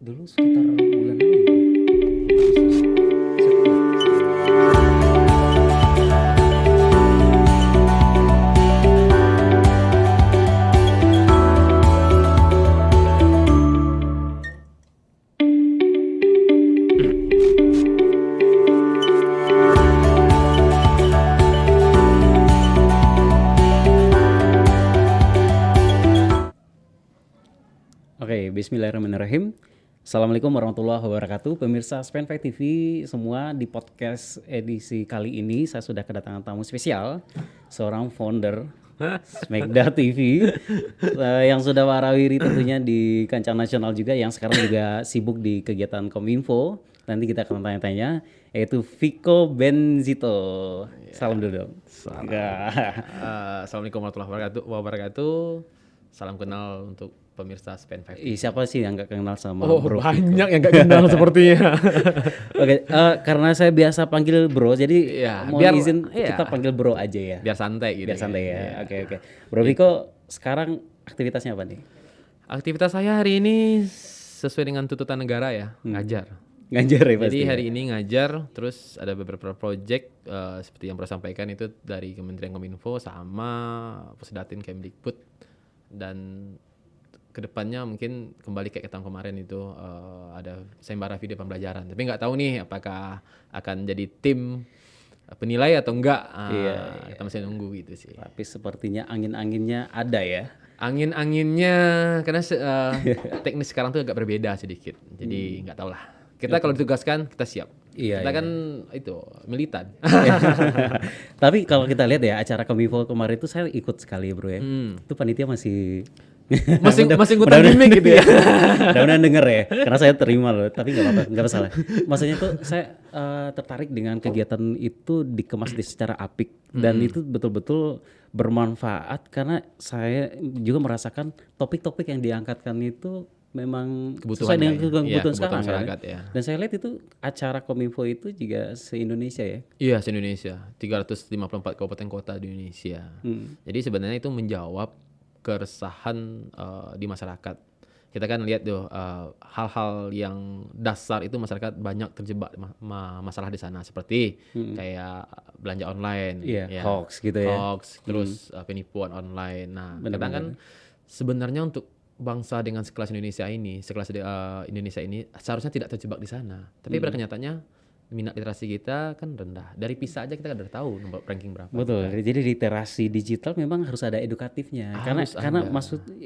Dulu sekitar bulan apa ya, Bro? Agustus. September. Oke, bismillahirrahmanirrahim. Assalamualaikum warahmatullahi wabarakatuh. Pemirsa Spenfy TV semua, di podcast edisi kali ini saya sudah kedatangan tamu spesial, seorang founder Smegda TV yang sudah warawiri tentunya di kancah nasional juga, yang sekarang juga sibuk di kegiatan Kominfo. Nanti kita akan tanya-tanya, yaitu Viko Benzito. Salam dulu dong. Salam. Enggak. Assalamualaikum warahmatullahi wabarakatuh. Salam kenal untuk pemirsa Spenfy. Siapa sih yang nggak kenal sama Oh, Bro banyak yang gak kenal sepertinya. Oke, karena saya biasa panggil Bro, jadi Iya, mohon biar- izin iya. kita panggil Bro aja ya. Biar santai gitu. Biar santai ya. Iya. Oke. Bro Viko, sekarang aktivitasnya apa nih? Aktivitas saya hari ini sesuai dengan tuntutan negara ya, ngajar. Ngajar ya pasti. Jadi ya? hari ini ngajar, terus ada beberapa project seperti yang pernah sampaikan itu dari Kementerian Kominfo sama Pusdatin Kemdikbud, dan kedepannya mungkin kembali kayak tahun kemarin itu ada sayembara video pembelajaran. Tapi nggak tahu nih apakah akan jadi tim penilai atau enggak. Iya. Kita masih nunggu gitu sih. Tapi sepertinya angin-anginnya ada ya. Angin-anginnya karena teknis sekarang tuh agak berbeda sedikit. Jadi nggak tahu lah. Kita kalau ditugaskan kita siap. Iya, Kita iya. kan itu militan. Tapi kalau kita lihat ya, acara Kominfo kemarin itu saya ikut sekali Bro ya. Itu panitia masih Masih ngutang gimmick gitu ya. Mudah-mudahan denger ya, karena saya terima loh, tapi nggak apa-apa, nggak masalah. Maksudnya tuh saya tertarik dengan kegiatan itu dikemas secara apik, dan itu betul-betul bermanfaat karena saya juga merasakan topik-topik yang diangkatkan itu memang sesuai dengan kebutuhan kebutuhan sekarang kan. masyarakat ya. Dan saya lihat itu acara Kominfo itu juga se-Indonesia ya. Iya, se-Indonesia. 354 kabupaten kota di Indonesia. Jadi sebenarnya itu menjawab keresahan di masyarakat. Kita kan lihat tuh hal-hal yang dasar itu masyarakat banyak terjebak masalah di sana, seperti kayak belanja online, Iya, hoax gitu ya. Hoax, terus penipuan online. Nah, kadang kan sebenarnya untuk bangsa dengan sekelas Indonesia ini, Indonesia ini seharusnya tidak terjebak di sana. Tapi pada kenyataannya minat literasi kita kan rendah. Dari PISA aja kita udah tahu nomor ranking berapa. Betul. Jadi literasi digital memang harus ada edukatifnya. Harus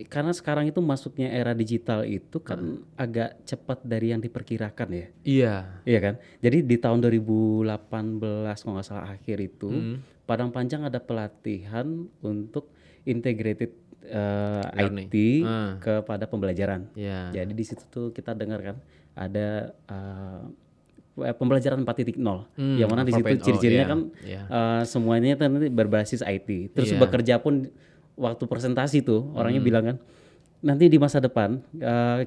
Karena sekarang itu masuknya era digital itu kan agak cepat dari yang diperkirakan ya. Iya. Iya kan? Jadi di tahun 2018 kalau nggak salah akhir itu, Padang Panjang ada pelatihan untuk integrated Learning. IT kepada pembelajaran. Iya. Jadi di situ tuh kita dengar kan ada pembelajaran 4.0 yang mana di situ 4.0, ciri-cirinya iya, kan iya. semuanya kan nanti berbasis IT. Terus Iya. bekerja pun waktu presentasi tuh orangnya bilang kan, nanti di masa depan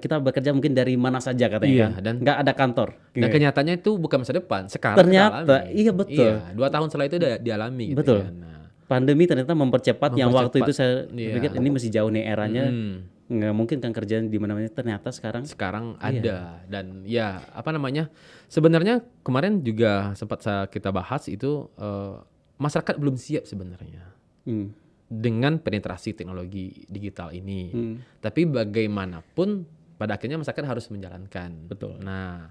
kita bekerja mungkin dari mana saja katanya Iya, kan. dan- Nggak ada kantor. Dan kenyataannya itu bukan masa depan. Sekarang Ternyata, kita alami. iya, betul. Iya, 2 tahun setelah itu udah dialami gitu Betul. kan. Nah, Pandemi ternyata mempercepat yang waktu itu saya Iya. pikir ini masih jauh nih eranya. Nggak mungkin kan kerjaan di mana-mana, ternyata sekarang sekarang ada, dan ya apa namanya, sebenarnya kemarin juga sempat kita bahas itu masyarakat belum siap sebenarnya hmm, dengan penetrasi teknologi digital ini. Tapi bagaimanapun pada akhirnya masyarakat harus menjalankan. Betul. Nah,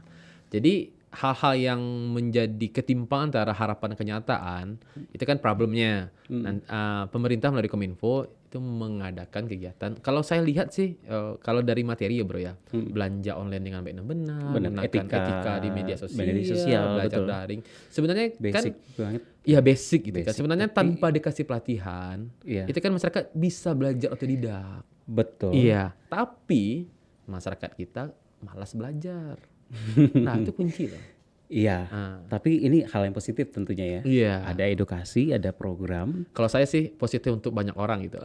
jadi hal-hal yang menjadi ketimpangan antara harapan dan kenyataan itu kan problemnya. Dan pemerintah melalui Kominfo itu mengadakan kegiatan. Kalau saya lihat sih, kalau dari materi ya Bro ya, belanja online dengan baik dan benar, menggunakan etika di media sosial, belajar betul. daring. Sebenarnya basic kan banget. iya basic gitu kan. Basic, Sebenarnya tanpa dikasih pelatihan, Iya. itu kan masyarakat bisa belajar otodidak. Betul. Iya, tapi masyarakat kita malas belajar. Nah, itu kunci loh. Iya, Ah. tapi ini hal yang positif tentunya ya. Iya. Ada edukasi, ada program. Kalau saya sih positif untuk banyak orang gitu.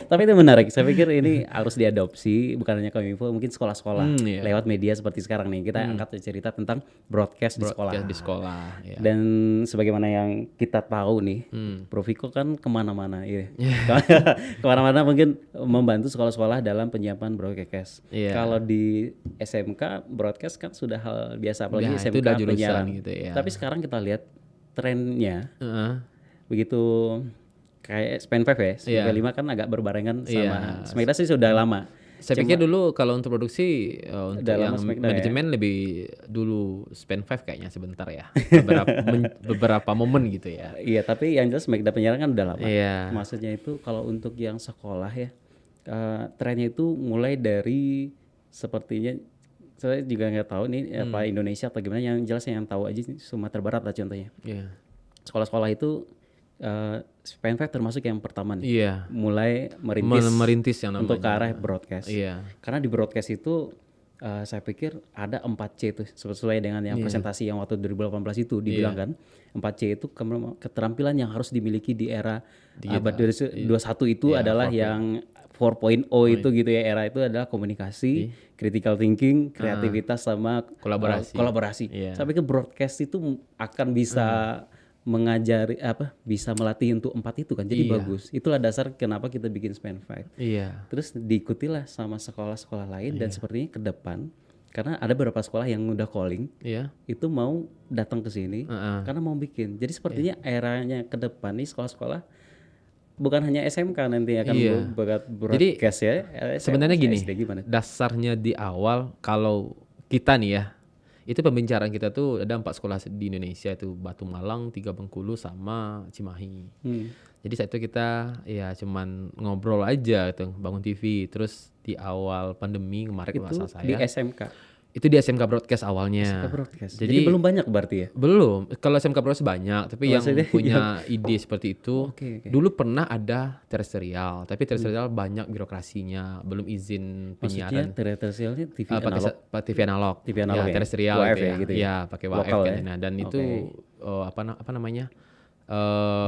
Tapi itu menarik. Saya pikir ini harus diadopsi, bukan hanya Kominfo, mungkin sekolah-sekolah Iya. lewat media seperti sekarang nih. Kita angkat cerita tentang broadcast di sekolah. Broadcast di sekolah. Ya. Dan sebagaimana yang kita tahu nih, Hmm. Bro Viko kan kemana-mana, ya. Kemana-mana mungkin membantu sekolah-sekolah dalam penyiapan broadcast. Iya. Kalau di SMK broadcast kan sudah hal biasa, apalagi Ya, itu SMK udah jurusan penyiaran. gitu ya. Tapi sekarang kita lihat trennya Heeh. begitu kayak Span 5 ya, Span Iya. 5 kan agak berbarengan sama Iya. Smackdown sih sudah lama. Saya pikir dulu kalau untuk produksi untuk Udah lama yang Smackdown ya? manajemen lebih dulu Span 5 kayaknya sebentar ya. Beberapa momen gitu ya. Iya, tapi yang jelas Smackdown penyiaran kan udah lama. Iya. Maksudnya itu kalau untuk yang sekolah ya, trennya itu mulai dari sepertinya saya juga nggak tahu nih apa Indonesia atau gimana, yang jelas yang tahu aja Sumatera Barat lah contohnya. Iya. Sekolah-sekolah itu Span 5 termasuk yang pertama nih. Iya. Mulai merintis Merintis yang namanya. untuk ke arah broadcast. Iya. Karena di broadcast itu saya pikir ada 4C itu sesuai dengan yang presentasi yang waktu 2018 itu dibilang kan 4C itu keterampilan yang harus dimiliki di era abad 21 itu adalah yang 4.0 itu gitu ya, era itu adalah komunikasi, critical thinking, kreativitas sama kolaborasi. Iya. Saya pikir broadcast itu akan bisa mengajari bisa melatih untuk 4 itu kan, jadi bagus. Itulah dasar kenapa kita bikin Span 5. Iya. Terus diikutilah sama sekolah-sekolah lain dan sepertinya ke depan karena ada beberapa sekolah yang udah calling Iya. itu mau datang ke sini karena mau bikin. Jadi sepertinya eranya ke depan nih sekolah-sekolah bukan hanya SMK nanti akan broadcast ya. Sebenarnya gini, SD gimana? dasarnya di awal kalau kita nih ya, itu pembicaraan kita tuh ada 4 sekolah di Indonesia, itu Batu Malang, 3 Bengkulu sama Cimahi. Jadi saat itu kita ya cuman ngobrol aja gitu, bangun TV. Terus di awal pandemi kemarin Itu masa saya di SMK. itu di SMK Broadcast awalnya. SMK broadcast. Jadi belum banyak berarti ya? Belum. Kalau SMK Broadcast banyak, tapi yang Maksudnya punya ide seperti itu Oke. dulu pernah ada terestrial, tapi terestrial banyak birokrasinya, belum izin Maksudnya penyiaran. terestrialnya TV Pakai analog. TV analog. TV analog ya? Terestrial WF gitu ya ya. gitu ya? Iya, pakai WF Lokal kan. ya? Nah, dan itu apa namanya?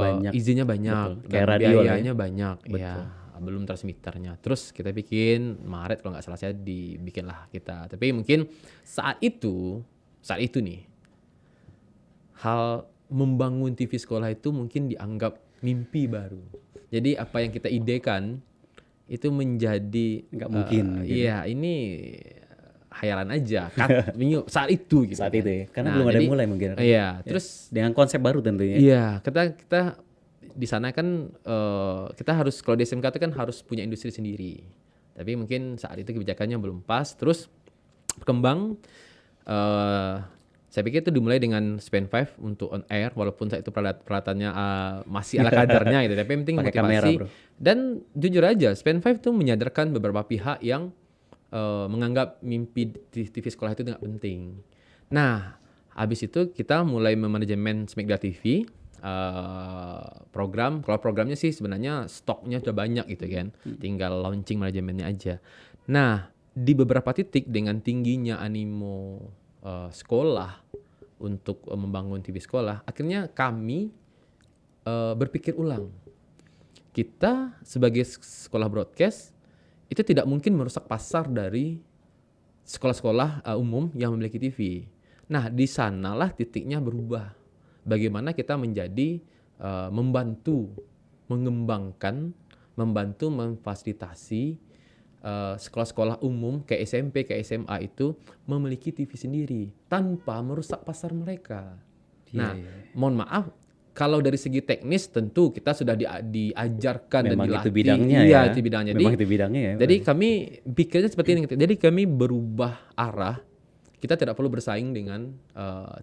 Banyak. Izinnya banyak, Betul. Kayak dan radio lah ya? biayanya banyak. Ya, belum transmitternya. Terus kita bikin Maret kalau nggak salah saya dibikinlah kita. Tapi mungkin saat itu nih hal membangun TV sekolah itu mungkin dianggap mimpi baru. Jadi apa yang kita idekan itu menjadi Nggak mungkin, gitu. Iya, ini hayalan aja saat itu gitu. Saat kan. itu ya. Karena Nah, belum ada jadi, yang mulai mungkin. Iya, terus Dengan konsep baru tentunya. iya, kita di sana kan kita harus, kalau di SMK itu kan harus punya industri sendiri. Tapi mungkin saat itu kebijakannya belum pas. Terus berkembang. Saya pikir itu dimulai dengan Span 5 untuk on air, walaupun saat itu peralatannya masih ala kadarnya gitu. Tapi yang penting Pakai motivasi. kamera, bro. Dan jujur aja, Span 5 itu menyadarkan beberapa pihak yang menganggap mimpi di TV sekolah itu tidak penting. Nah, habis itu kita mulai memanajemen Smackdown TV. Kalau programnya sih sebenarnya stoknya sudah banyak gitu kan, tinggal launching manajemennya aja. Nah, di beberapa titik dengan tingginya animo sekolah untuk membangun TV sekolah, akhirnya kami berpikir ulang. Kita sebagai sekolah broadcast itu tidak mungkin merusak pasar dari sekolah-sekolah umum yang memiliki TV. Nah, di sanalah titiknya berubah. Bagaimana kita menjadi membantu mengembangkan, membantu memfasilitasi sekolah-sekolah umum kayak SMP, kayak SMA itu memiliki TV sendiri tanpa merusak pasar mereka. Nah, mohon maaf, kalau dari segi teknis tentu kita sudah diajarkan dan Memang dilatih. itu bidangnya Iya, ya. itu bidangnya. Memang itu bidangnya ya. Jadi kami pikirnya seperti ini. Jadi kami berubah arah. Kita tidak perlu bersaing dengan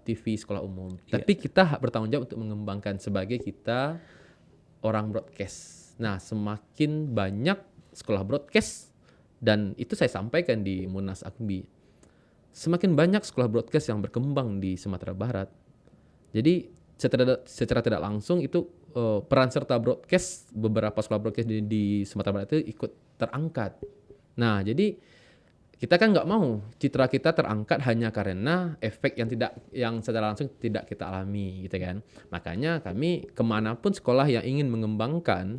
TV sekolah umum. Tapi kita bertanggung jawab untuk mengembangkan sebagai kita orang broadcast. Nah, semakin banyak sekolah broadcast, dan itu saya sampaikan di Munas Akbi, semakin banyak sekolah broadcast yang berkembang di Sumatera Barat. Jadi secara tidak langsung itu peran serta broadcast, beberapa sekolah broadcast di Sumatera Barat itu ikut terangkat. Nah, jadi kita kan nggak mau citra kita terangkat hanya karena efek yang secara langsung tidak kita alami gitu kan. Makanya kami kemanapun sekolah yang ingin mengembangkan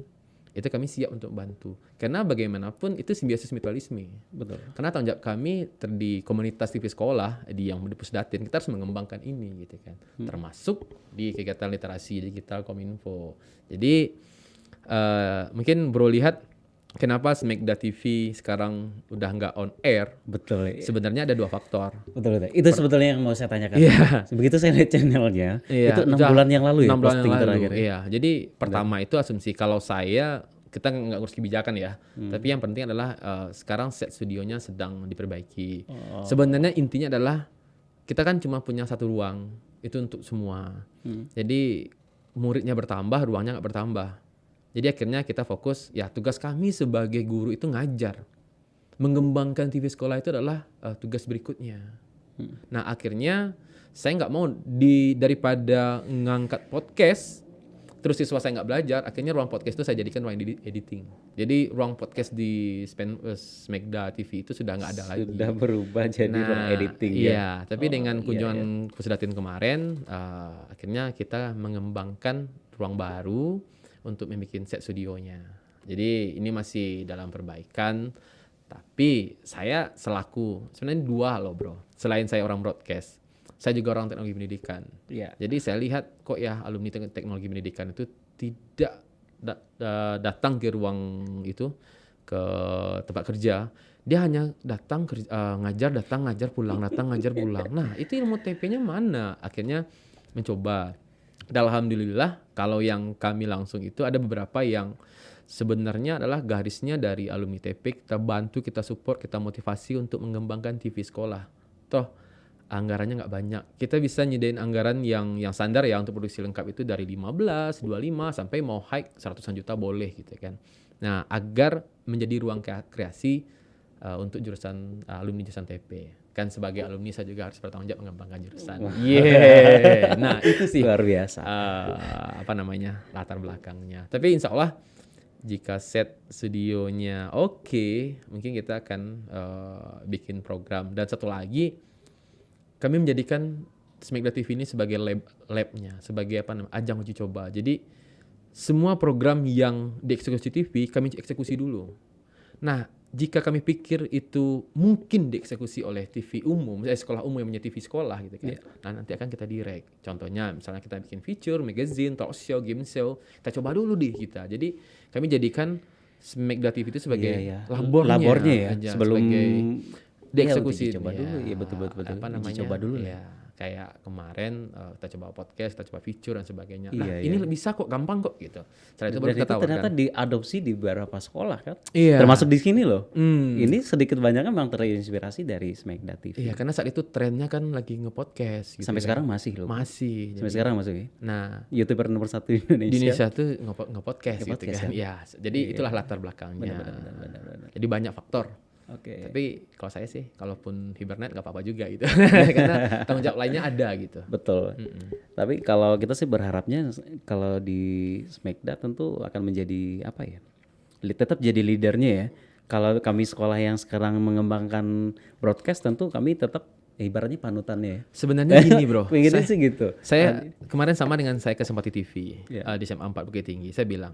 itu kami siap untuk bantu. Karena bagaimanapun itu simbiosis mutualisme. Betul. Karena tanggung jawab kami di komunitas TV sekolah di Pusdatin, kita harus mengembangkan ini gitu kan. Termasuk di kegiatan literasi digital Kominfo. Jadi mungkin Bro lihat kenapa Smegda TV sekarang udah nggak on air? Betul. Sebenarnya ada 2 faktor. Betul. Itu sebetulnya yang mau saya tanyakan. Iya. Begitu saya lihat channelnya, Iya, itu 6 udah bulan yang lalu ya 6 bulan posting yang lalu. terakhir. Ya? Iya. Jadi pertama itu asumsi kalau kita nggak ngurus kebijakan ya. Tapi yang penting adalah sekarang set studionya sedang diperbaiki. Sebenarnya intinya adalah kita kan cuma punya satu ruang itu untuk semua. Jadi muridnya bertambah, ruangnya nggak bertambah. Jadi akhirnya kita fokus, ya tugas kami sebagai guru itu ngajar. Mengembangkan TV sekolah itu adalah tugas berikutnya. Nah akhirnya saya nggak mau daripada ngangkat podcast, terus siswa saya nggak belajar, akhirnya ruang podcast itu saya jadikan ruang editing. Jadi ruang podcast di Smegda TV itu sudah nggak ada lagi. Sudah berubah jadi ruang editing ya. Iya, tapi dengan kunjungan Pusdatin kemarin, akhirnya kita mengembangkan ruang baru untuk membuat set studionya. Jadi ini masih dalam perbaikan, tapi saya sebenarnya 2 loh bro. Selain saya orang broadcast, saya juga orang teknologi pendidikan. Iya. Jadi saya lihat kok ya alumni teknologi pendidikan itu tidak datang ke ruang itu, ke tempat kerja. Dia hanya datang ngajar pulang, datang ngajar pulang. Nah itu ilmu TP-nya mana? Akhirnya mencoba. Dan alhamdulillah kalau yang kami langsung itu ada beberapa yang sebenarnya adalah garisnya dari alumni TP. Kita bantu, kita support, kita motivasi untuk mengembangkan TV sekolah. Toh anggarannya nggak banyak. Kita bisa nyediain anggaran yang standar ya untuk produksi lengkap itu dari 15, 25 sampai mau high 100-an juta boleh gitu kan. Nah agar menjadi ruang kreasi untuk jurusan alumni jurusan TP. Kan sebagai alumni saya juga harus bertanggung jawab mengembangkan jurusan. Nah itu sih luar biasa. Latar belakangnya. Tapi insya Allah jika set studionya oke, mungkin kita akan bikin program. Dan satu lagi, kami menjadikan Smegda TV ini sebagai labnya, sebagai ajang uji coba. Jadi semua program yang dieksekusi TV kami eksekusi dulu. Nah, jika kami pikir itu mungkin dieksekusi oleh TV umum, sekolah umum yang punya TV sekolah gitu kan. Nah, nanti akan kita direct. Contohnya misalnya kita bikin feature, magazine, talk show, game show, kita coba dulu deh kita. Jadi kami jadikan Smegda TV itu sebagai labornya ya, aja, sebelum dieksekusi. Coba dulu ya, betul. Coba dulu ya. Kayak kemarin kita coba podcast, kita coba feature dan sebagainya. Nah, Iya, ini bisa kok, gampang kok gitu. Setelah itu Dan baru kita itu tawarkan. ternyata diadopsi di beberapa sekolah kan. Iya. Termasuk di sini loh. Ini sedikit banyak memang terinspirasi dari Smegda TV. Iya, karena saat itu trennya kan lagi nge-podcast gitu. Sampai kan. sekarang masih loh. Masih. Sampai sekarang masih ya. Nah, YouTuber nomor 1 di Indonesia. Indonesia tuh nge-podcast gitu Nge-podcast kan. kan? Iya, jadi itulah latar belakangnya. Benar. Jadi banyak faktor. Oke. Tapi kalau saya sih, kalaupun hibernate nggak apa-apa juga gitu. Karena tanggung jawab lainnya ada gitu. Betul. Tapi kalau kita sih berharapnya kalau di Smegda tentu akan menjadi apa ya? Tetap jadi leadernya ya. Kalau kami sekolah yang sekarang mengembangkan broadcast tentu kami tetap ibaratnya panutannya ya. Sebenarnya gini bro. Pengennya sih gitu. Saya kemarin sama dengan saya ke Sempati TV Iya. di SMA 4 Bukit Tinggi. Saya bilang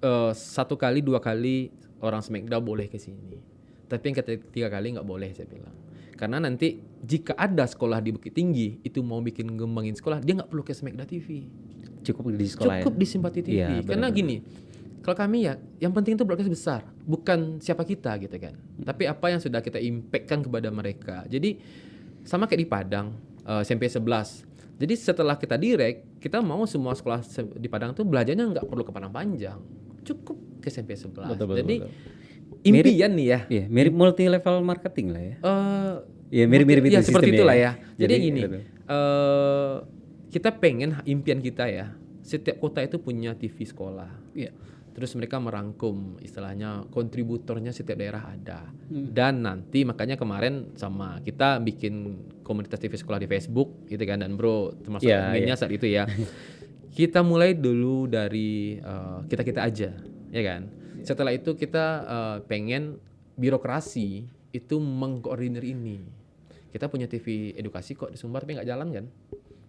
1 kali 2 kali orang Smegda boleh ke sini. Tapi yang ketiga kali nggak boleh saya bilang. Karena nanti jika ada sekolah di Bukit Tinggi itu mau bikin ngembangin sekolah, dia nggak perlu ke Smegda TV. Cukup di sekolah. Cukup di Simpati TV. Iya, Karena gini, kalau kami ya, yang penting itu broadcast besar, bukan siapa kita gitu kan. Tapi apa yang sudah kita impactkan kepada mereka. Jadi sama kayak di Padang, SMP 11. Jadi setelah kita direct, kita mau semua sekolah di Padang tuh belajarnya nggak perlu ke Padang Panjang, cukup ke SMP 11. Jadi impian nih ya. Iya, mirip multi level marketing lah ya. Ya mirip-mirip itu ya, seperti itulah ya. Jadi gini, betul. kita pengen impian kita ya, setiap kota itu punya TV sekolah. Iya. Terus mereka merangkum istilahnya kontributornya setiap daerah ada. Dan nanti makanya kemarin sama kita bikin komunitas TV sekolah di Facebook gitu kan, dan bro termasuk adminnya saat itu ya. Kita mulai dulu dari kita aja, ya kan. Setelah itu kita pengen birokrasi itu mengkoordinir ini. Kita punya TV edukasi kok di Sumbar tapi nggak jalan kan.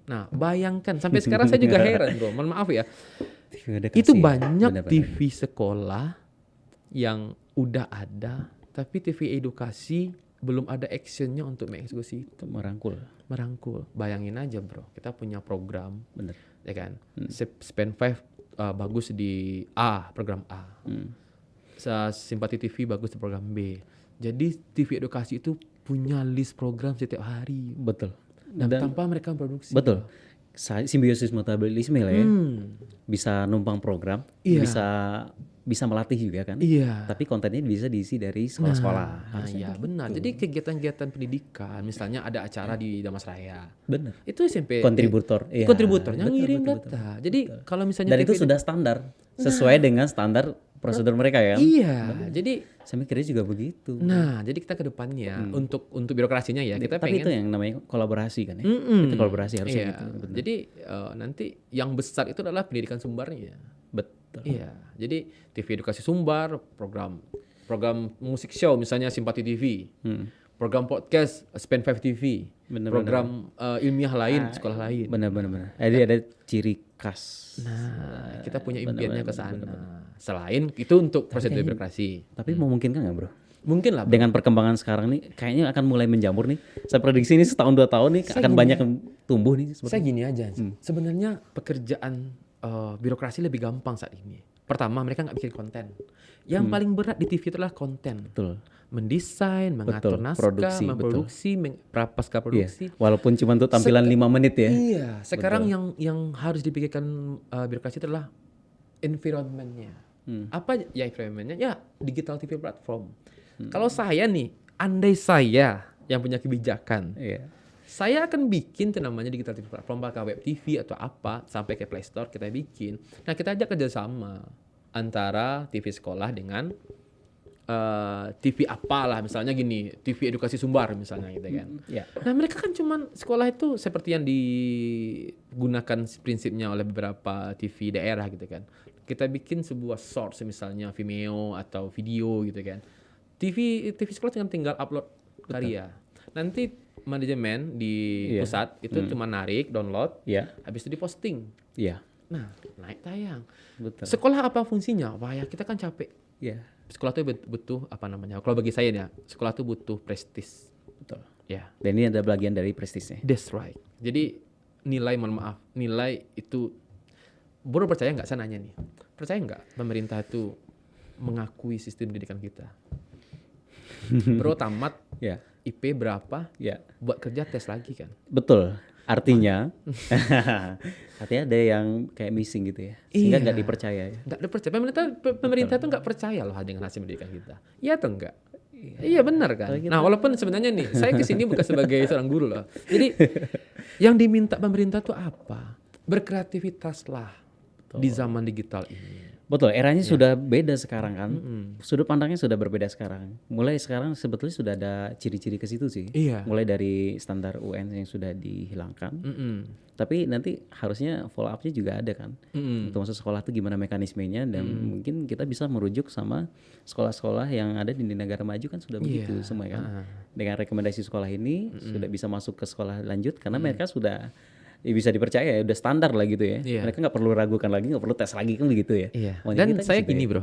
Nah bayangkan sampai sekarang saya juga heran bro, mohon maaf ya. Itu banyak TV sekolah yang udah ada tapi TV edukasi belum ada actionnya untuk mengeksekusi itu. Merangkul. Bayangin aja bro, kita punya program, Bener. ya kan. Span 5 bagus di A, program A. Simpati TV bagus di program B. Jadi TV edukasi itu punya list program setiap hari. Betul. Dan tanpa mereka produksi. Betul. Simbiosis mutualisme lah ya. Bisa numpang program, bisa melatih juga kan. Iya. Tapi kontennya bisa diisi dari sekolah-sekolah. Iya benar. Jadi kegiatan-kegiatan pendidikan, misalnya ada acara di Damas Raya. Benar. Itu SMP. Kontributornya ngirim data. Jadi kalau misalnya dan itu sudah standar, sesuai dengan standar prosedur mereka ya. Iya. Jadi saya mikirnya juga begitu. Nah, jadi kita ke depannya untuk birokrasinya ya kita tapi pengen. itu yang namanya kolaborasi kan ya. Itu kolaborasi harusnya gitu. Benar. Jadi nanti yang besar itu adalah pendidikan Sumbarnya. Betul. Iya. Jadi TV edukasi Sumbar, program musik show misalnya Simpati TV. Program podcast Span 5 TV. Program ilmiah lain, sekolah lain. Benar. Jadi ada ciri khas. Nah, kita punya impiannya ke sana. Selain itu untuk prosedur birokrasi. Tapi memungkinkan nggak bro? Mungkin lah bro. Dengan perkembangan sekarang nih, kayaknya akan mulai menjamur nih. Saya prediksi ini setahun 2 tahun nih akan banyak yang tumbuh nih. Saya gini aja, sebenarnya pekerjaan birokrasi lebih gampang saat ini. Pertama, mereka nggak bikin konten. Yang paling berat di TV itu adalah konten. Betul. Mendesain, mengatur naskah, memproduksi, pasca produksi. Iya. Walaupun cuma untuk tampilan 5 menit ya. Iya. Sekarang yang harus dipikirkan birokrasi itu adalah environment-nya. Apa ya environment-nya? Ya digital TV platform. Kalau saya nih, andai saya yang punya kebijakan, saya akan bikin tuh namanya digital TV platform, apakah web TV atau apa, sampai ke Play Store kita bikin. Nah kita ajak kerjasama antara TV sekolah dengan TV apalah, misalnya gini, TV edukasi Sumbar misalnya gitu kan. Nah mereka kan cuman sekolah itu seperti yang digunakan prinsipnya oleh beberapa TV daerah gitu kan. Kita bikin sebuah source misalnya Vimeo atau video gitu kan. TV sekolah tinggal upload karya. Nanti manajemen di pusat itu cuma narik, download, habis itu diposting. Nah, naik tayang. Betul. Sekolah apa fungsinya? Wah ya kita kan capek. Sekolah tuh butuh apa namanya? Kalau bagi saya ya, sekolah tuh butuh prestis. Betul. Ya. Dan ini ada bagian dari prestisnya. That's right. Jadi nilai, mohon maaf, nilai itu, bro percaya nggak? Saya nanya nih, percaya nggak pemerintah itu mengakui sistem pendidikan kita? Bro tamat, IP berapa? Buat kerja tes lagi kan? Betul. Artinya ada yang kayak missing gitu ya, sehingga nggak dipercaya ya. Nggak dipercaya. Pemerintah tuh nggak percaya loh dengan hasil pendidikan kita. Iya atau enggak? Iya benar kan. Nah walaupun sebenarnya nih saya kesini bukan sebagai seorang guru loh. Jadi yang diminta pemerintah tuh apa? Berkreativitaslah di zaman digital ini. Betul, eranya sudah beda sekarang kan. Sudut pandangnya sudah berbeda sekarang. Mulai sekarang sebetulnya sudah ada ciri-ciri ke situ sih. Mulai dari standar UN yang sudah dihilangkan. Tapi nanti harusnya follow up-nya juga ada kan. Untuk masuk sekolah itu gimana mekanismenya, dan mungkin kita bisa merujuk sama sekolah-sekolah yang ada di negara maju kan sudah begitu semua kan. Dengan rekomendasi sekolah ini sudah bisa masuk ke sekolah lanjut karena mereka sudah bisa dipercaya ya, udah standar lah gitu ya. Mereka nggak perlu ragukan lagi, nggak perlu tes lagi kan begitu ya. Dan saya gini bro,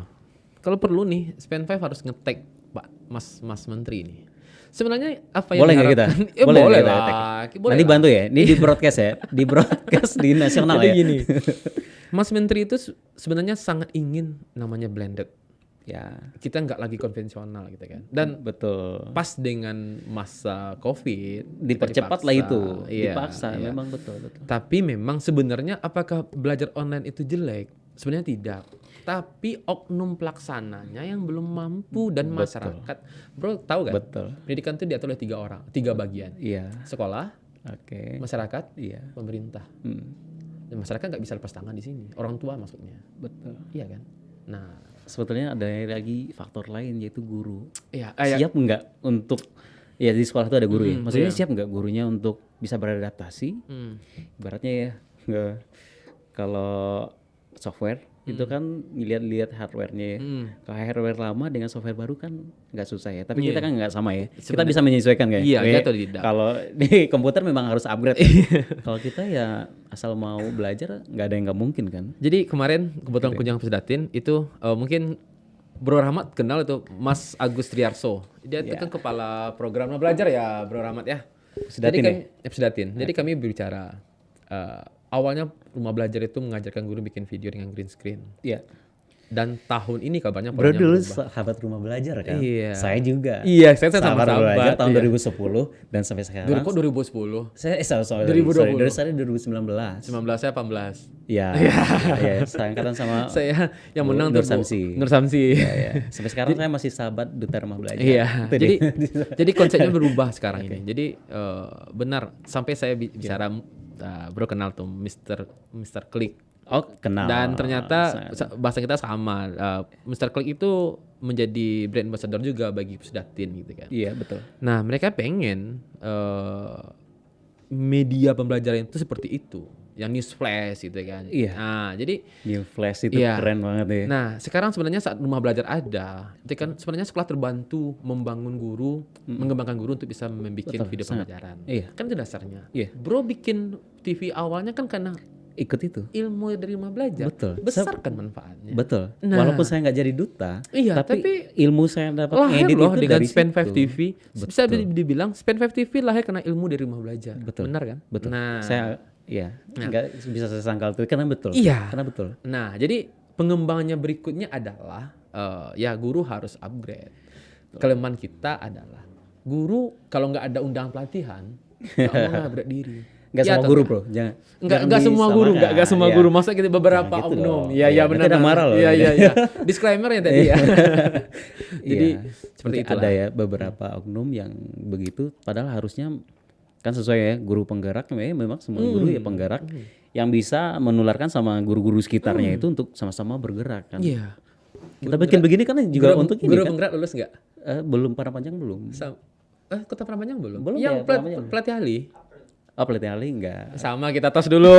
kalau perlu nih Span 5 harus nge-tag Pak Mas Menteri nih. Sebenarnya apa yang boleh nggak kita? Boleh lah. Nanti bantu ya, ini di broadcast ya, di broadcast di nasional. Jadi ya. gini, Mas Menteri itu sebenarnya sangat ingin namanya blended. Kita nggak lagi konvensional gitu kan. Dan betul. Pas dengan masa COVID dipercepat lah itu, dipaksa. Memang betul. Tapi memang sebenarnya apakah belajar online itu jelek? Sebenarnya tidak. Tapi oknum pelaksananya yang belum mampu dan masyarakat. Bro tahu kan? Betul. Pendidikan itu diatur oleh 3 bagian. Sekolah, masyarakat, pemerintah. Dan masyarakat nggak bisa lepas tangan di sini. Orang tua maksudnya. Betul. Iya kan? Nah, sebetulnya ada lagi faktor lain yaitu guru. Siap nggak untuk di sekolah itu ada guru ya. Maksudnya siap nggak gurunya untuk bisa beradaptasi? Ibaratnya ya, kalau software itu kan lihat-lihat hardware-nya ya. Kalau hardware lama dengan software baru kan nggak susah ya. Tapi kita kan nggak sama ya. Kita bisa menyesuaikan kayak. Iya, atau tidak. Kalau di komputer memang harus upgrade. Kalau kita ya asal mau belajar nggak ada yang nggak mungkin kan. Jadi kemarin kebetulan kunjungan Pusdatin itu mungkin Bro Rahmat kenal itu Mas Agus Triarso. Dia itu kan kepala program belajar ya Bro Rahmat ya. Pusdatin Pusdatin. Jadi kami berbicara awalnya rumah belajar itu mengajarkan guru bikin video dengan green screen. Iya. Dan tahun ini kabarnya Bro dulu berubah. sahabat rumah belajar kan. Iya. Saya juga. Iya, saya sahabat rumah belajar tahun iya. 2010 dan sampai sekarang. Kok 2010? Sorry, 2020. dari saya 2019. 19 saya 18. Iya. Iya, saya angkatan sama Saya yang menang Nur tuh Samsi. Nur Samsi. Iya, iya. Sampai sekarang saya masih sahabat duta rumah belajar. Iya. Itu Jadi dia. jadi konsepnya berubah sekarang ini. Jadi benar sampai saya bicara Bro kenal tuh Mr. Click. Oh, kenal. Dan ternyata bahasa kita sama. Mr. Click itu menjadi brand ambassador juga bagi Pusdatin gitu kan. Iya, betul. Nah, mereka pengen media pembelajaran itu seperti itu, yang news flash gitu kan. Iya. Nah, jadi New Flash itu iya. keren banget ya. Nah, sekarang sebenarnya saat rumah belajar ada, itu kan sebenarnya sekolah terbantu membangun guru, mengembangkan guru untuk bisa membuat video pembelajaran. Iya. Kan itu dasarnya. Iya. Bro bikin TV awalnya kan karena Ikut itu. ilmu dari rumah belajar. Betul. Besar kan manfaatnya. Betul. Nah. Walaupun saya nggak jadi duta, Iya, tapi tapi ilmu saya dapat lahir ngedit loh itu dengan dari Span 5 situ. TV. Bisa dibilang Span 5 TV lahir karena ilmu dari rumah belajar. Betul. Benar kan? Betul. Nah, Saya nggak bisa saya sangkal itu karena betul. Iya. Karena betul. Nah, jadi pengembangannya berikutnya adalah ya guru harus upgrade. Kelemahan kita adalah guru kalau nggak ada undangan pelatihan nggak mau ngupgrade diri. Nggak Ya, semua atau guru, enggak? bro. Jangan. Enggak semua guru, enggak semua Iya. guru. Maksudnya kita beberapa Nah, gitu oknum. dong. Iya, Iya, iya nanti benar. ada marah loh. Iya, iya, iya. Disclaimer ya tadi ya. Jadi Iya. seperti Nanti itu ada ya beberapa oknum yang begitu, padahal harusnya kan sesuai ya guru penggerak ya, memang semua guru ya penggerak yang bisa menularkan sama guru-guru sekitarnya itu untuk sama-sama bergerak kan. Iya. Kita bikin begini kan juga untuk ini Guru kan. penggerak lulus enggak? Belum Padang Panjang belum. Kota Prambanan belum? Belum Yang ya, Prambanan. pelatih ahli. Oh, pelatihan ahli enggak. Sama kita tos dulu.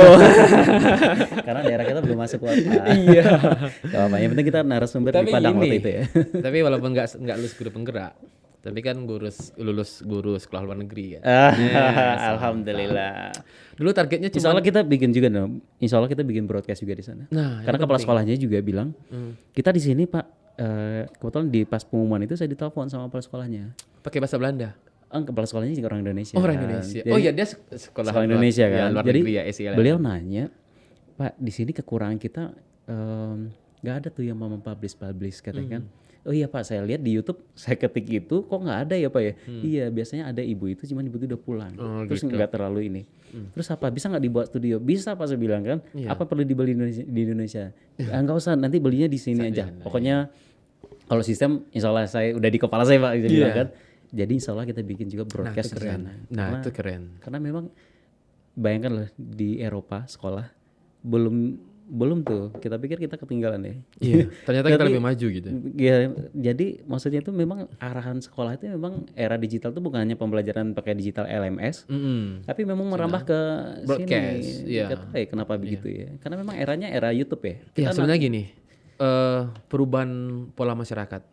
Karena daerah kita belum masuk kuota. Iya. Gak apa-apa, yang penting kita narasumber Tapi di Padang gini, waktu itu ya. Tapi walaupun nggak lulus guru penggerak, tapi kan lulus guru sekolah luar negeri kan. Alhamdulillah. Dulu targetnya Insya cuma Allah kita bikin juga dong. Insya Allah kita bikin broadcast juga di sana. Nah, Karena kepala sekolahnya juga bilang, kita di sini Pak, kebetulan di pas pengumuman itu saya ditelepon sama kepala sekolahnya. pakai bahasa Belanda. Kepala sekolahnya juga orang Indonesia. Oh, orang kan. Indonesia. Jadi, oh iya dia sekolah sekolah Indonesia ya, kan. luar Jadi negeri ya, SIL. beliau nanya, Pak di sini kekurangan kita nggak ada tuh yang mau publish katanya kan. Oh iya Pak, saya lihat di YouTube saya ketik itu kok nggak ada ya Pak ya. Iya biasanya ada ibu itu, cuman ibu itu udah pulang. Oh, Terus gitu. nggak terlalu ini. Terus apa bisa nggak dibuat studio? Bisa Pak saya bilang kan. Iya. Apa perlu dibeli di Indonesia? Nggak usah, nanti belinya di sini aja. Pokoknya kalau sistem, insya Allah saya udah di kepala saya Pak, gitu Iya. bilang kan. Jadi insya Allah kita bikin juga broadcast di sana. Nah, itu keren. Karena memang bayangkan loh di Eropa sekolah belum tuh, kita pikir kita ketinggalan ya. Iya, ternyata kita Tapi- lebih maju gitu. Ya, jadi maksudnya itu memang arahan sekolah itu memang era digital tuh bukan hanya pembelajaran pakai digital LMS, tapi memang merambah ke Broadcast, sini. iya. Nggak tahu ya kenapa begitu ya. Karena memang eranya era YouTube ya. Ya sebenarnya gini, perubahan pola masyarakat.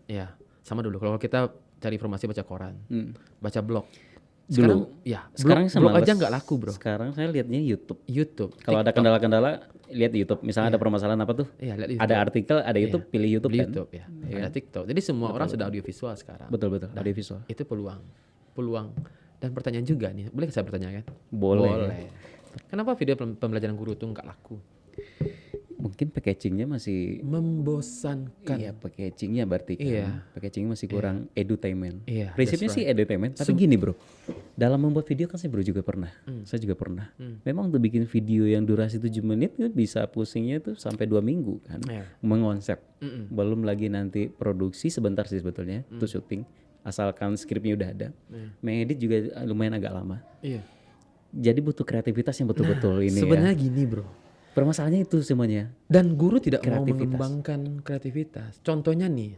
Ya, sama dulu. Kalau kita cari informasi baca koran, baca blog. Sekarang, ya, Sekarang blog sama aja nggak laku bro. Sekarang saya lihatnya YouTube. YouTube. Kalau ada kendala-kendala lihat di YouTube. Misalnya ada permasalahan apa tuh? Iya, lihat YouTube. Ada artikel, ada YouTube, pilih YouTube Beli kan. YouTube ya. Ada TikTok. Jadi semua orang sudah audiovisual sekarang. Betul, ada visual. Itu peluang. Dan pertanyaan juga nih, boleh saya bertanya kan? Boleh. Kenapa video pembelajaran guru itu nggak laku? Mungkin packagingnya masih Membosankan. iya, packagingnya berarti kan. Iya. Packagingnya masih kurang edutainment. Iya, Prinsipnya that's sih edutainment, tapi gini bro. Dalam membuat video kan saya juga pernah. Saya juga pernah. Memang untuk bikin video yang durasi 7 menit itu bisa pusingnya tuh sampai 2 minggu kan. Iya. Mengonsep. Belum lagi nanti produksi sebentar sih sebetulnya untuk syuting. Asalkan skripnya udah ada. Mengedit juga lumayan agak lama. Iya. Jadi butuh kreativitas yang betul-betul ini ya. Sebenarnya gini bro. Permasalahannya itu semuanya. Dan guru tidak mau Kreativitas. mengembangkan kreativitas. Contohnya nih,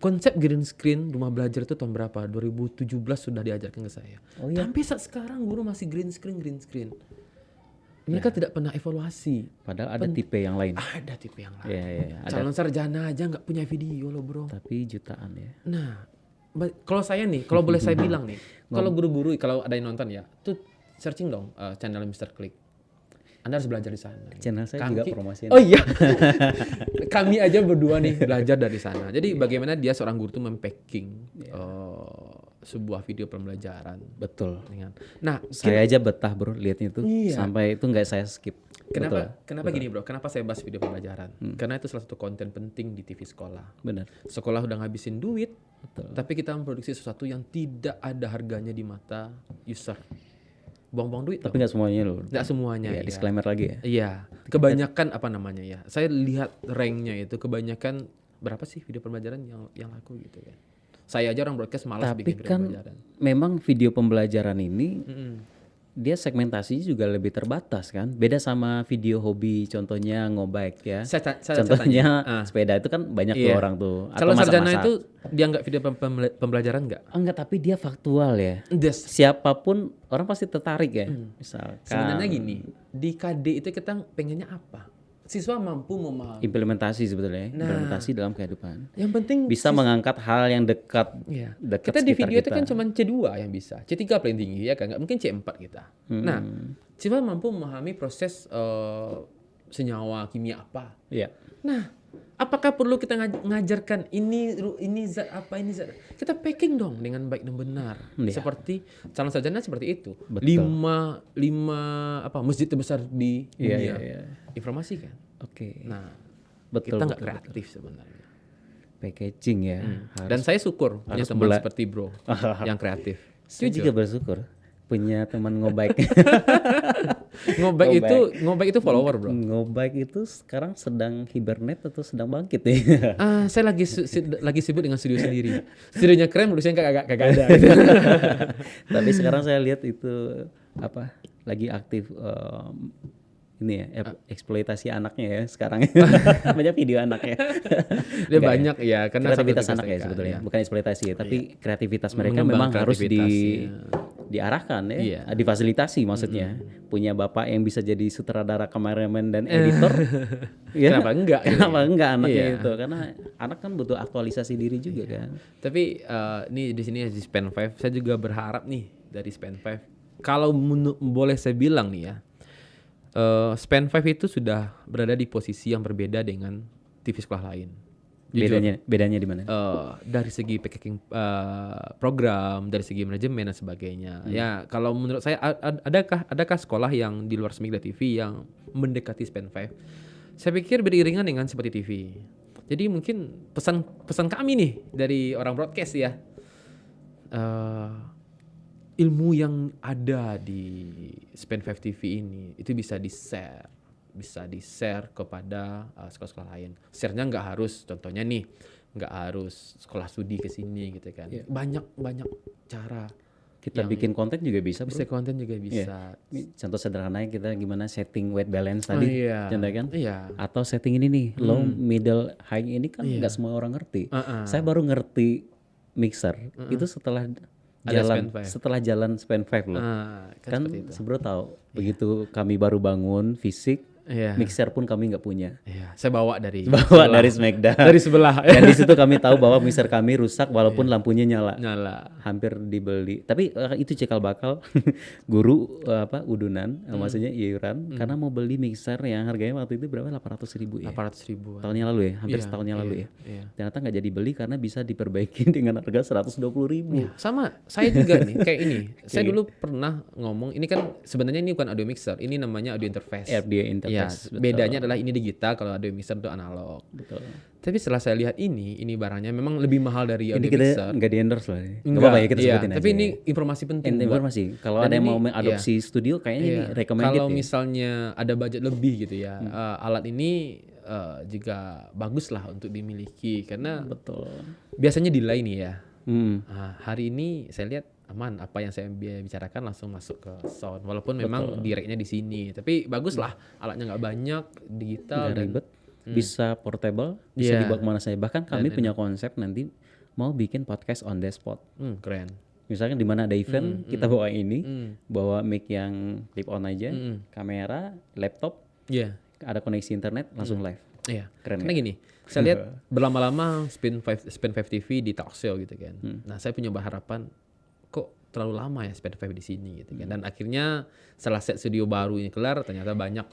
konsep green screen rumah belajar itu tahun berapa? 2017 sudah diajarkan ke saya. Oh iya? Tapi saat sekarang guru masih green screen. Mereka tidak pernah evaluasi. Padahal ada tipe yang lain. Ada tipe yang lain. Iya. Ada, Calon sarjana aja nggak punya video loh bro. tapi jutaan ya. Nah, kalau saya nih, kalau boleh saya bilang nih, kalau guru-guru, kalau ada yang nonton ya, tuh searching dong channel Mr. Click. Anda harus belajar di sana. Channel saya juga promosiin. Oh iya, kami aja berdua nih belajar dari sana. Jadi bagaimana dia seorang guru tuh mempacking sebuah video pembelajaran. Betul. Nah, Saya aja betah bro liatnya itu. Iya. Sampai itu nggak saya skip. Kenapa gini bro? Kenapa saya bahas video pembelajaran? Karena itu salah satu konten penting di TV sekolah. Benar. Sekolah udah ngabisin duit, tapi kita memproduksi sesuatu yang tidak ada harganya di mata user. Buang-buang duit. Tapi nggak semuanya loh. Nggak semuanya. Ya, disclaimer lagi ya. Iya. Kebanyakan apa namanya ya? Saya lihat ranknya itu kebanyakan berapa sih video pembelajaran yang laku gitu kan? Saya aja orang broadcast malas Tapi bikin video kan pembelajaran. memang video pembelajaran ini dia segmentasinya juga lebih terbatas kan. Beda sama video hobi, contohnya ngobike ya. Contohnya sepeda itu kan banyak tuh orang tuh. Atau Calon sarjana masak-masak. itu dianggap video pembelajaran nggak? Enggak, tapi dia faktual ya. Siapapun orang pasti tertarik ya. Misalkan Sebenarnya gini, di KD itu kita pengennya apa? Siswa mampu memahami. implementasi sebetulnya, implementasi dalam kehidupan. Yang penting Bisa mengangkat hal yang dekat kita di sekitar video itu kita. kan cuma C2 yang bisa. C3 paling tinggi ya kan, nggak mungkin C4 kita. Nah, siswa mampu memahami proses senyawa kimia apa. Iya. Nah, apakah perlu kita ngajarkan ini zat apa, ini zat? Kita packing dong dengan baik dan benar. Seperti calon sarjana seperti itu. Betul. Lima masjid terbesar di dunia. Iya. Informasi kan. Oke. Nah, Betul. kita nggak kreatif sebenarnya. Packaging ya. Dan saya syukur punya teman seperti bro yang kreatif. Saya juga bersyukur punya teman ngobike. Ngobike itu follower bro. Ngobike itu sekarang sedang hibernate atau sedang bangkit ya? Saya lagi sibuk dengan studio sendiri. Studionya keren, menurut kagak ada. Tapi sekarang saya lihat itu lagi aktif ini ya eksploitasi anaknya ya sekarang. Banyak video anaknya. Dia banyak ya karena kreativitas anak ya sebetulnya, bukan eksploitasi ya, tapi kreativitas mereka memang harus diarahkan ya, difasilitasi maksudnya. Punya bapak yang bisa jadi sutradara, kameramen dan editor. Ya, kenapa enggak? Kenapa enggak anaknya itu? Karena anak kan butuh aktualisasi diri juga kan. Tapi nih di sini di Span 5 saya juga berharap nih dari Span 5. Kalau boleh saya bilang nih ya. Span 5 itu sudah berada di posisi yang berbeda dengan TV sekolah lain. Bedanya di mana? Dari segi packing program, dari segi manajemen dan sebagainya. Ya, kalau menurut saya adakah sekolah yang di luar Smigda TV yang mendekati Span 5? Saya pikir beriringan dengan seperti TV. Jadi mungkin pesan kami nih dari orang broadcast ya. Ilmu yang ada di Span 5 TV ini itu bisa di-share kepada sekolah-sekolah lain. Share-nya nggak harus, contohnya nih, nggak harus sekolah studi ke sini gitu kan. Banyak cara. Kita bikin konten juga bisa, bro. Konten juga bisa. Contoh sederhananya kita gimana setting weight balance tadi, contoh kan? Iya. Atau setting ini nih, low, middle, high ini kan nggak semua orang ngerti. Saya baru ngerti mixer itu setelah jalan Span 5 loh. Kan sebelum tahu begitu kami baru bangun fisik, mixer pun kami nggak punya. Saya bawa dari Smegda. Dari sebelah. Dan di situ kami tahu bahwa mixer kami rusak walaupun lampunya nyala. Hampir dibeli. Tapi itu cikal bakal guru udunan, maksudnya iuran karena mau beli mixer yang harganya waktu itu berapa? 800.000 ya. 800.000. Tahunnya lalu ya, hampir setahunnya lalu ya. Ternyata nggak jadi beli karena bisa diperbaiki dengan harga 120.000. Sama, saya juga nih kayak ini. Saya dulu pernah ngomong, ini kan sebenarnya ini bukan audio mixer, ini namanya audio interface. Audio interface. Ya, bedanya adalah ini digital, kalau audio mixer itu analog. Betul. Tapi setelah saya lihat ini barangnya memang lebih mahal dari audio ini kita mixer. Nggak di endorse loh. Nggak apa-apa ya kita sebutin aja. Tapi ini informasi penting. Informasi. Kalau ada yang mau mengadopsi studio, kayaknya ini recommended. Kalau misalnya ada budget lebih gitu ya, alat ini juga bagus lah untuk dimiliki karena biasanya delay nih ya. Hari ini saya lihat aman, apa yang saya bicarakan langsung masuk ke sound walaupun memang direknya di sini, tapi bagus lah, alatnya nggak banyak, digital dan ribet, bisa portable, bisa dibawa kemana saja. Bahkan kami punya konsep nanti mau bikin podcast on the spot. Keren. Misalkan di mana ada event, kita bawa ini, bawa mic yang clip on aja, kamera, laptop, Iya. ada koneksi internet, langsung live. Iya. Keren Karena gini, saya lihat berlama-lama Spin 5 TV di talkshow gitu kan. Nah, saya punya harapan kok terlalu lama ya Spin 5 di sini gitu kan. Dan akhirnya setelah set studio baru ini kelar, ternyata banyak.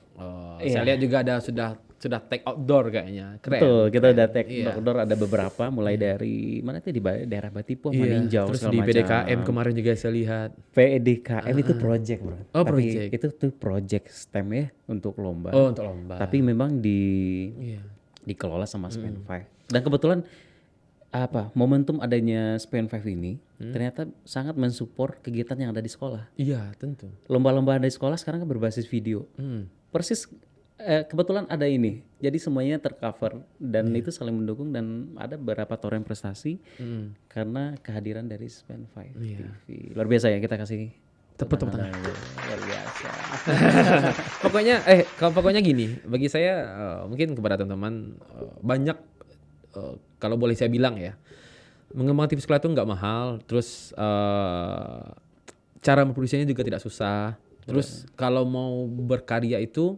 Saya lihat juga ada sudah take outdoor kayaknya. Keren. Betul, kita keren. udah take Iya. outdoor ada beberapa, mulai dari mana tuh di daerah Batipu, sama Iya. Ninjau Terus segala di macam. PDKM kemarin juga saya lihat. PDKM itu project, bro. Oh, Tapi project. itu tuh project STEM ya untuk lomba. Oh, untuk lomba. Tapi memang Iya. dikelola sama Span 5. Dan kebetulan momentum adanya Span 5 ini ternyata sangat mensupport kegiatan yang ada di sekolah. Iya, tentu. Lomba-lomba ada di sekolah sekarang kan berbasis video. Persis kebetulan ada ini. Jadi semuanya tercover dan itu saling mendukung dan ada beberapa toren prestasi karena kehadiran dari Span 5 TV. Luar biasa ya, kita kasih Tepuk tangan. luar biasa. Pokoknya gini, bagi saya mungkin kepada teman-teman banyak kalau boleh saya bilang ya, mengembangkan TV sekolah itu nggak mahal, terus cara memproduksinya juga tidak susah. Terus kalau mau berkarya itu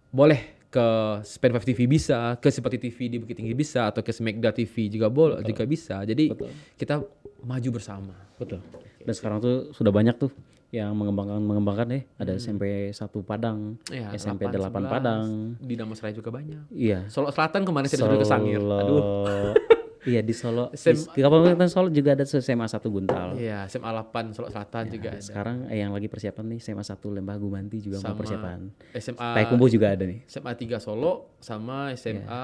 boleh ke Span 5 TV bisa, ke Simpati TV di Bukit Tinggi bisa, atau ke Smegda TV juga juga bisa. Jadi kita maju bersama. Betul. Dan sekarang tuh sudah banyak tuh yang mengembangkan ya. Ada SMP 1 Padang, Ya, SMP 8 11, Padang. Di Damastraya juga banyak. Iya. Solo Selatan kemarin saya disuruh ke Sangir. Aduh. Iya di Solo. Di Kabupaten Solo juga ada SMA 1 Guntal. Iya, SMA 8 Solo Selatan juga ada. Sekarang yang lagi persiapan nih SMA 1 Lembah Gumanti juga mau Sama persiapan. SMA Payakumbuh juga ada nih. SMA 3 Solo sama SMA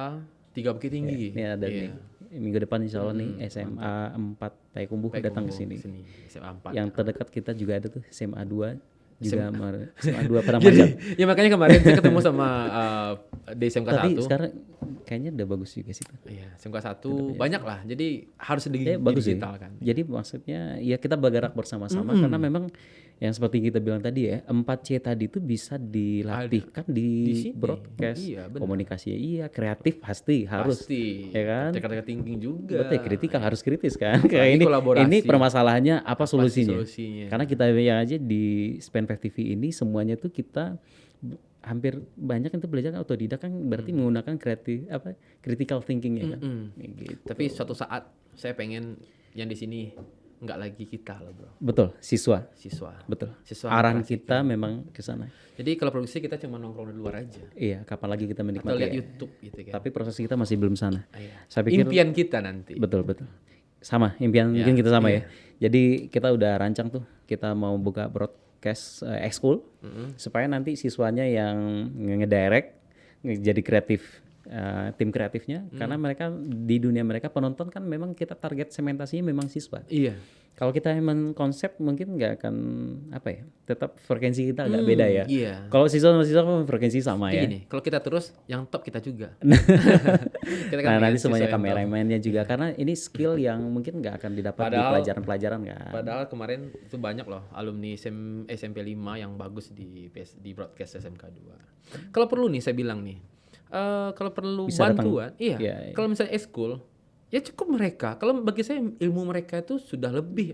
3 Bukit Tinggi. Ini ada nih. Minggu depan insya Allah nih SMA 4 Payakumbuh datang ke sini. SMA 4. Yang terdekat kita juga ada tuh SMA 2 juga SMA 2 Padang Panjang. Ya makanya kemarin saya ketemu sama di SMK 1. Tapi sekarang kayaknya udah bagus juga sih tuh. Iya, SMK 1 banyak lah. Jadi harus Bagus digital ya. kan. Jadi maksudnya ya kita bergerak bersama-sama karena memang yang seperti kita bilang tadi ya, 4C tadi itu bisa dilatihkan di sini. broadcast. Iya, benar. Komunikasi kreatif pasti harus. Pasti. Ya kan? Teka-teka thinking juga. Betul, kritikal harus kritis kan. Kayak Apalagi ini kolaborasi. permasalahannya apa solusinya? solusinya? Karena kita yang aja di Span 5 TV ini semuanya tuh kita hampir banyak itu belajar otodidak kan, berarti menggunakan critical thinking ya kan. Gitu. Tapi suatu saat saya pengen yang di sini nggak lagi kita loh bro. Betul, siswa. Betul. Siswa Arahan kita memang ke sana. Jadi kalau produksi kita cuma nongkrong di luar aja. Iya, kapan lagi kita Atau menikmati lihat ya. YouTube gitu kan. Tapi proses kita masih belum sana. Iya. Saya pikir Impian kita nanti. betul. Sama, impian mungkin kita sama ya. Jadi kita udah rancang tuh, kita mau buka broadcast ekskul supaya nanti siswanya yang ngedirect jadi kreatif, tim kreatifnya, karena mereka di dunia mereka penonton kan memang kita target segmentasinya memang siswa. Iya. Kalau kita emang konsep mungkin nggak akan tetap frekuensi kita agak beda ya. Iya. Kalau siswa sama siswa frekuensi sama ya. Gini, kalau kita terus yang top kita juga. Kita Nah nanti pengen semuanya siswa yang top. kameramennya juga karena ini skill yang mungkin nggak akan didapat di pelajaran-pelajaran kan. Padahal kemarin itu banyak loh alumni SMP 5 yang bagus di broadcast SMK 2. Kalau perlu nih saya bilang nih, kalau perlu Bisa bantuan, Iya. kalau misalnya ekskul, ya cukup mereka. Kalau bagi saya ilmu mereka itu sudah lebih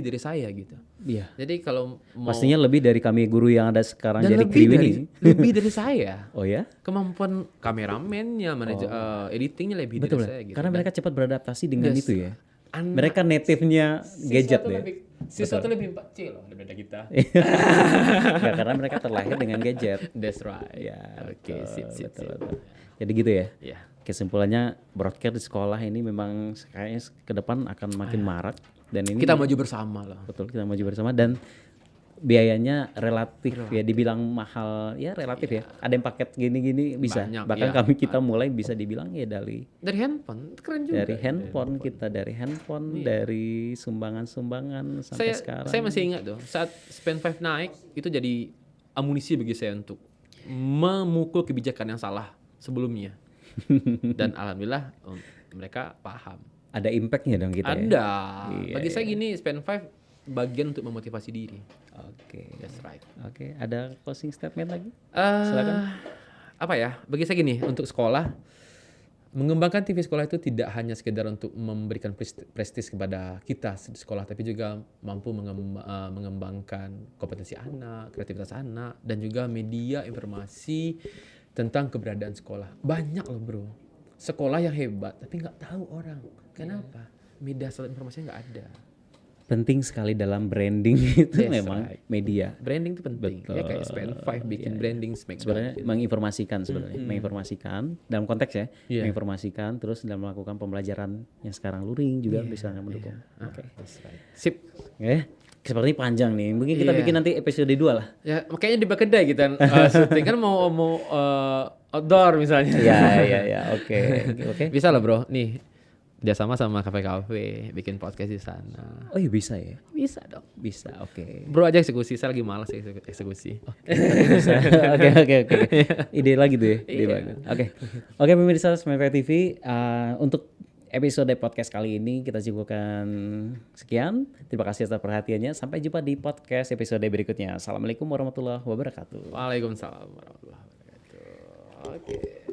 dari saya gitu. Iya. Jadi kalau mau Pastinya lebih dari kami guru yang ada sekarang dan jadi lebih kru dari ini. lebih dari saya. Oh ya? Kemampuan kameramennya, editingnya lebih Betul. dari saya gitu. Karena mereka cepat beradaptasi dengan Yes. itu ya. Mereka native-nya gadget deh. Siswa tuh lebih 4C loh daripada kita. Nggak, karena mereka terlahir dengan gadget. That's right. Ya, Oke, sip. betul. Jadi gitu ya. Iya. Kesimpulannya broadcast di sekolah ini memang kayaknya ke depan akan makin marak dan ini Kita maju bersama loh. betul kita maju bersama dan biayanya relatif ya dibilang mahal ya relatif ya. Ada yang paket gini-gini bisa. Banyak, Bahkan iya. kita mulai bisa dibilang ya dari handphone, keren juga. dari handphone, dari sumbangan-sumbangan sampai sekarang. Saya masih ingat tuh saat Span 5 naik itu jadi amunisi bagi saya untuk memukul kebijakan yang salah sebelumnya. Dan alhamdulillah mereka paham. Ada impactnya dong kita ya. Ada. Iya, Bagi saya gini Span 5 bagian untuk memotivasi diri. Oke. That's right. Oke, ada closing statement lagi? Silakan. Apa ya? Bagi saya gini, untuk sekolah mengembangkan TV sekolah itu tidak hanya sekedar untuk memberikan prestis kepada kita di sekolah, tapi juga mampu mengembangkan kompetensi anak, kreativitas anak, dan juga media informasi tentang keberadaan sekolah. Banyak loh bro, sekolah yang hebat tapi nggak tahu orang. Kenapa? Media sosial informasinya nggak ada. Penting sekali dalam branding itu That's memang right. media. Branding itu penting. Ya kayak SPN5 bikin branding Smackdown. Sebenarnya menginformasikan sebenarnya, menginformasikan dalam konteks ya, Iya. menginformasikan terus dalam melakukan pembelajaran yang sekarang luring juga bisa mendukung. Oke. That's right. Sip. Oke. Seperti panjang nih. Mungkin kita bikin nanti episode 2 lah. Ya makanya di kedai kita syuting kan mau outdoor misalnya. Iya. Oke. Bisa lah bro. Nih kerjasama sama kafe-kafe bikin podcast di sana. Oh iya bisa ya. Bisa dong. Bisa. Oke. Bro aja eksekusi, saya lagi malas eksekusi. Bisa. Oke. Ide lagi tuh ya. Ide bagus. Oke pemirsa Semen TV, untuk episode podcast kali ini kita cukupkan sekian. Terima kasih atas perhatiannya. Sampai jumpa di podcast episode berikutnya. Assalamualaikum warahmatullahi wabarakatuh. Waalaikumsalam warahmatullahi wabarakatuh. Oke.